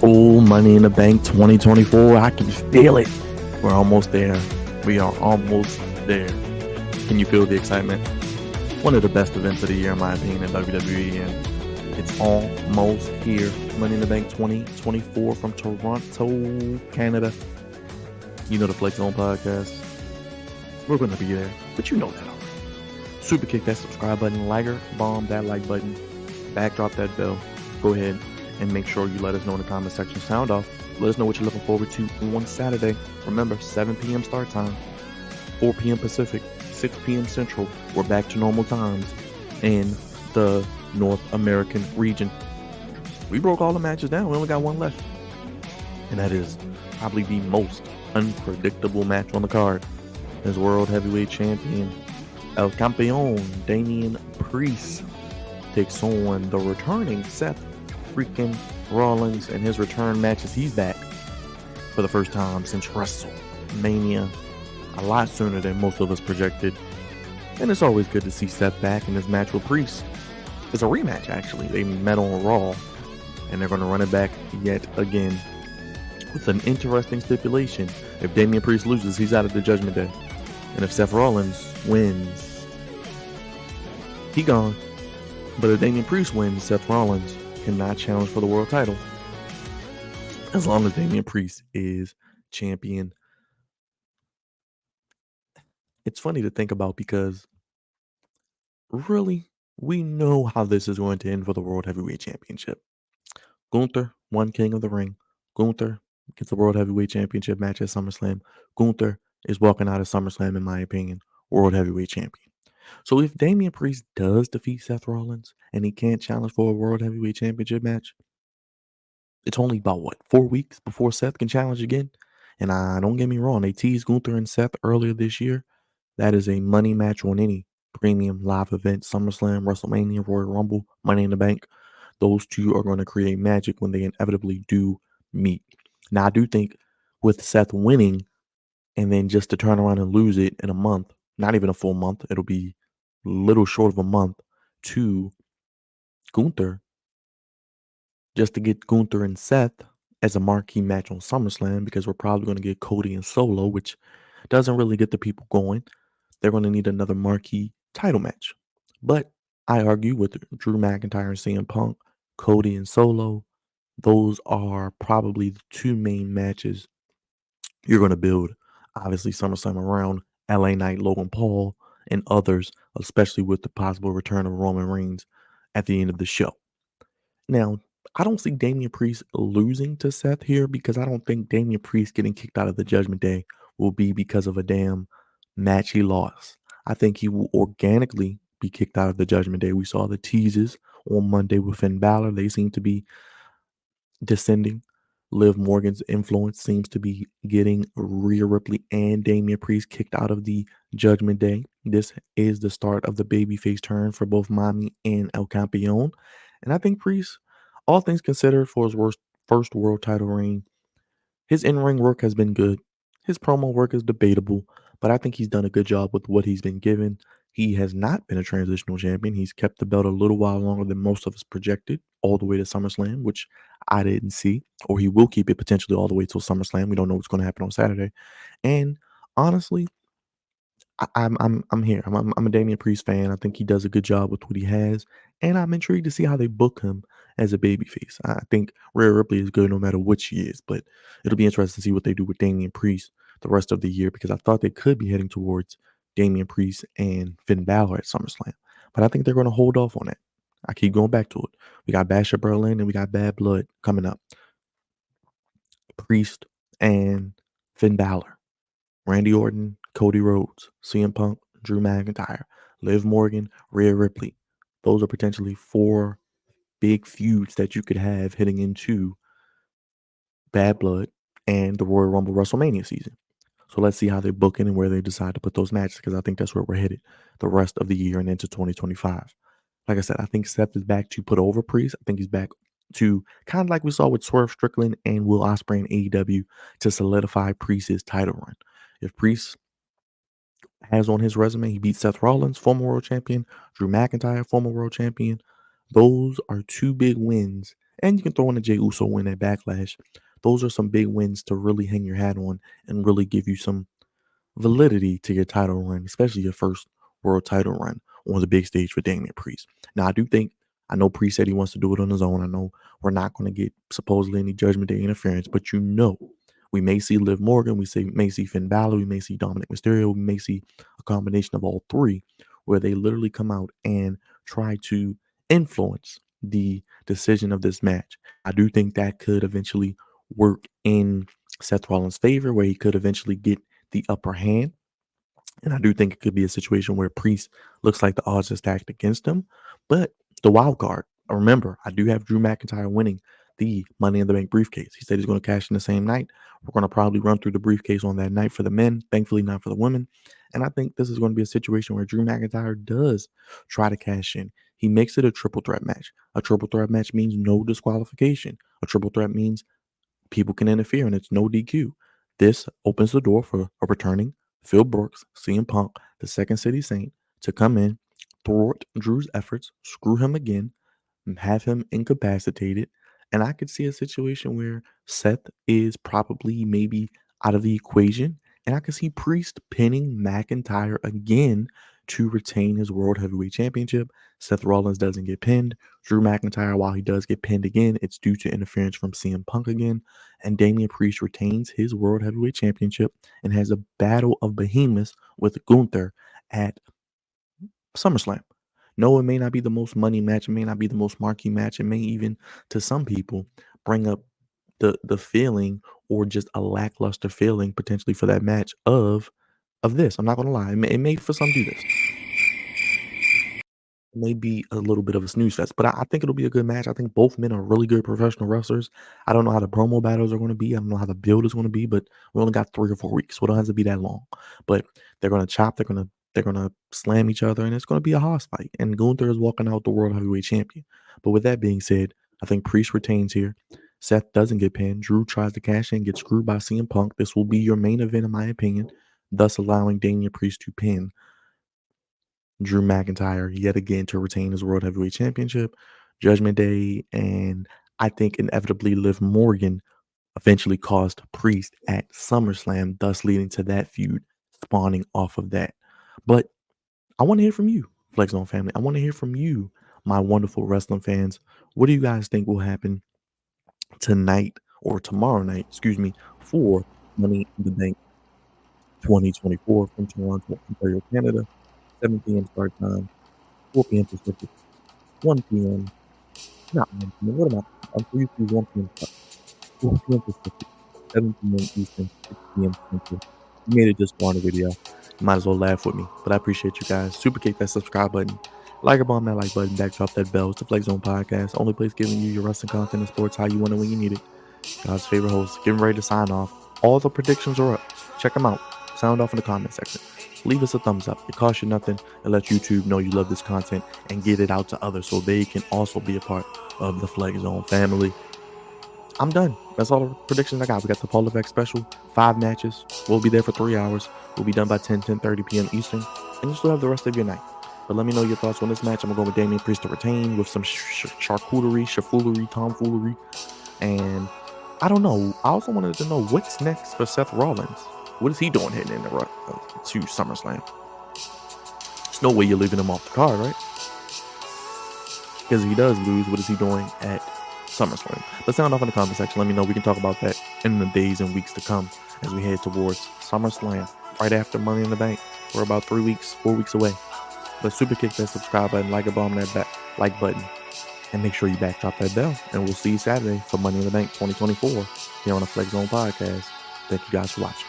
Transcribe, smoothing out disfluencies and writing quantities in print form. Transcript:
Oh, Money in the Bank 2024. I can feel it. We're almost there. We are almost there. Can you feel the excitement? One of the best events of the year, in my opinion, in WWE, and it's almost here. Money in the Bank 2024 from Toronto, Canada. You know the Flex Zone podcast. We're going to be there, but you know that already. Super kick that subscribe button, liker, bomb that like button, backdrop that bell. Go ahead and make sure you let us know in the comment section. Sound off. Let us know what you're looking forward to on Saturday. Remember, 7 p.m. start time, 4 p.m. Pacific, 6 p.m. Central. We're back to normal times in the North American region. We broke all the matches down. We only got one left. And that is probably the most unpredictable match on the card. As World Heavyweight Champion El Campeón Damian Priest takes on the returning Seth freaking Rollins. In his return matches, he's back for the first time since WrestleMania, a lot sooner than most of us projected. And it's always good to see Seth back in this match with Priest. It's a rematch, actually. They met on Raw, and they're going to run it back yet again with an interesting stipulation. If Damian Priest loses, he's out of the Judgment Day. And if Seth Rollins wins, he gone. But if Damian Priest wins, Seth Rollins cannot challenge for the world title as long as Damian Priest is champion. It's funny to think about because really, we know how this is going to end for the World Heavyweight Championship. Gunther won King of the Ring. Gunther gets the World Heavyweight Championship match at SummerSlam. Gunther is walking out of SummerSlam, in my opinion, World Heavyweight Champion. So if Damian Priest does defeat Seth Rollins and he can't challenge for a World Heavyweight Championship match, it's only about, 4 weeks before Seth can challenge again? And don't get me wrong, they teased Gunther and Seth earlier this year. That is a money match on any premium live event. SummerSlam, WrestleMania, Royal Rumble, Money in the Bank. Those two are going to create magic when they inevitably do meet. Now, I do think with Seth winning and then just to turn around and lose it in a month, not even a full month, it'll be a little short of a month to Gunther, just to get Gunther and Seth as a marquee match on SummerSlam, because we're probably going to get Cody and Solo, which doesn't really get the people going. They're going to need another marquee title match. But I argue with Drew McIntyre and CM Punk, Cody and Solo, those are probably the two main matches you're going to build. Obviously, SummerSlam around LA Knight, Logan Paul, and others, especially with the possible return of Roman Reigns at the end of the show. Now, I don't see Damian Priest losing to Seth here, because I don't think Damian Priest getting kicked out of the Judgment Day will be because of a damn match he lost. I think he will organically be kicked out of the Judgment Day. We saw the teases on Monday with Finn Bálor. They seem to be descending. Liv Morgan's influence seems to be getting Rhea Ripley and Damian Priest kicked out of the Judgment Day. This is the start of the babyface turn for both Mommy and El Campeon. And I think Priest, all things considered, for his first world title reign, his in-ring work has been good. His promo work is debatable, but I think he's done a good job with what he's been given. He has not been a transitional champion. He's kept the belt a little while longer than most of us projected, all the way to SummerSlam, which I didn't see. Or he will keep it potentially all the way till SummerSlam. We don't know what's going to happen on Saturday. And honestly, I'm here. I'm a Damian Priest fan. I think he does a good job with what he has, and I'm intrigued to see how they book him as a babyface. I think Rhea Ripley is good no matter what she is, but it'll be interesting to see what they do with Damian Priest the rest of the year, because I thought they could be heading towards Damian Priest and Finn Balor at SummerSlam, but I think they're going to hold off on that. I keep going back to it. We got Bash at Berlin and we got Bad Blood coming up. Priest and Finn Balor. Randy Orton, Cody Rhodes, CM Punk, Drew McIntyre, Liv Morgan, Rhea Ripley. Those are potentially 4 big feuds that you could have heading into Bad Blood and the Royal Rumble WrestleMania season. So let's see how they book in and where they decide to put those matches, because I think that's where we're headed the rest of the year and into 2025. Like I said, I think Seth is back to put over Priest. I think he's back to, kind of like we saw with Swerve Strickland and Will Ospreay in AEW, to solidify Priest's title run. If Priest has on his resume, he beat Seth Rollins, former world champion, Drew McIntyre, former world champion. Those are 2 big wins And you can throw in a Jey Uso win at Backlash. Those are some big wins to really hang your hat on and really give you some validity to your title run, especially your first world title run on the big stage for Damian Priest. Now, I know Priest said he wants to do it on his own. I know we're not going to get supposedly any Judgment Day interference, but we may see Liv Morgan, may see Finn Bálor, we may see Dominic Mysterio, we may see a combination of all three where they literally come out and try to influence the decision of this match. I do think that could eventually work in Seth Rollins' favor, where he could eventually get the upper hand. And I do think it could be a situation where Priest looks like the odds are stacked against him. But the wild card, remember, I do have Drew McIntyre winning the Money in the Bank briefcase. He said he's going to cash in the same night. We're going to probably run through the briefcase on that night for the men, thankfully not for the women. And I think this is going to be a situation where Drew McIntyre does try to cash in. He makes it a triple threat match. A triple threat match means no disqualification. A triple threat means people can interfere and it's no DQ. This opens the door for a returning Phil Brooks, CM Punk, the Second City Saint, to come in, thwart Drew's efforts, screw him again, and have him incapacitated. And I could see a situation where Seth is probably maybe out of the equation. And I could see Priest pinning McIntyre again to retain his World Heavyweight Championship. Seth Rollins doesn't get pinned. Drew McIntyre, while he does get pinned again, it's due to interference from CM Punk again. And Damian Priest retains his World Heavyweight Championship and has a battle of behemoths with Gunther at SummerSlam. No, it may not be the most money match. It may not be the most marquee match. It may even, to some people, bring up the feeling or just a lackluster feeling potentially for that match of this. I'm not gonna lie. It may for some do this. May be a little bit of a snooze fest, but I think it'll be a good match. I think both men are really good professional wrestlers. I don't know how the promo battles are going to be. I don't know how the build is going to be, but we only got 3 or 4 weeks, so it don't have to be that long. But they're going to chop. They're gonna slam each other, and it's going to be a hoss fight. And Gunther is walking out the world heavyweight champion. But with that being said, I think Priest retains here. Seth doesn't get pinned. Drew tries to cash in, gets screwed by CM Punk. This will be your main event, in my opinion, thus allowing Damian Priest to pin Drew McIntyre yet again to retain his World Heavyweight Championship, Judgment Day, and I think inevitably Liv Morgan eventually caused Priest at SummerSlam, thus leading to that feud spawning off of that. But I want to hear from you, Flex Zone family. I want to hear from you, my wonderful wrestling fans. What do you guys think will happen tonight or tomorrow night, excuse me, for Money in the Bank 2024 from Toronto, Ontario, Canada, 7 p.m. start time, 4 p.m. Pacific, 1 p.m. Not 1 p.m. What am I? I'm so used to 1 p.m. start. 4 p.m. Pacific, 7 p.m. Eastern, 6 p.m. Central. You made it this far in the video. You might as well laugh with me. But I appreciate you guys. Super kick that subscribe button. Like a bomb that like button. Backdrop that bell. It's the Flex Zone Podcast. Only place giving you your wrestling content and sports how you want it when you need it. God's favorite host. Getting ready to sign off. All the predictions are up. Check them out. Sound off in the comment section. Leave us a thumbs up. It costs you nothing. It lets YouTube know you love this content and get it out to others so they can also be a part of the Flex Zone family. I'm done. That's all the predictions I got. We got the Paul Levesque special, 5 matches. We'll be there for 3 hours. We'll be done by 10:30 p.m. Eastern. And you still have the rest of your night. But let me know your thoughts on this match. I'm going to go with Damian Priest to retain with some charcuterie, chafoolery, tomfoolery. And I don't know. I also wanted to know what's next for Seth Rollins. What is he doing heading in to SummerSlam? There's no way you're leaving him off the card, right? Because if he does lose, what is he doing at SummerSlam? Let's sound off in the comment section. Let me know. We can talk about that in the days and weeks to come as we head towards SummerSlam right after Money in the Bank. We're about 3 weeks, 4 weeks away. But super kick that subscribe button, like a bomb that like button, and make sure you backdrop that bell. And we'll see you Saturday for Money in the Bank 2024 here on the Flex Zone Podcast. Thank you guys for watching.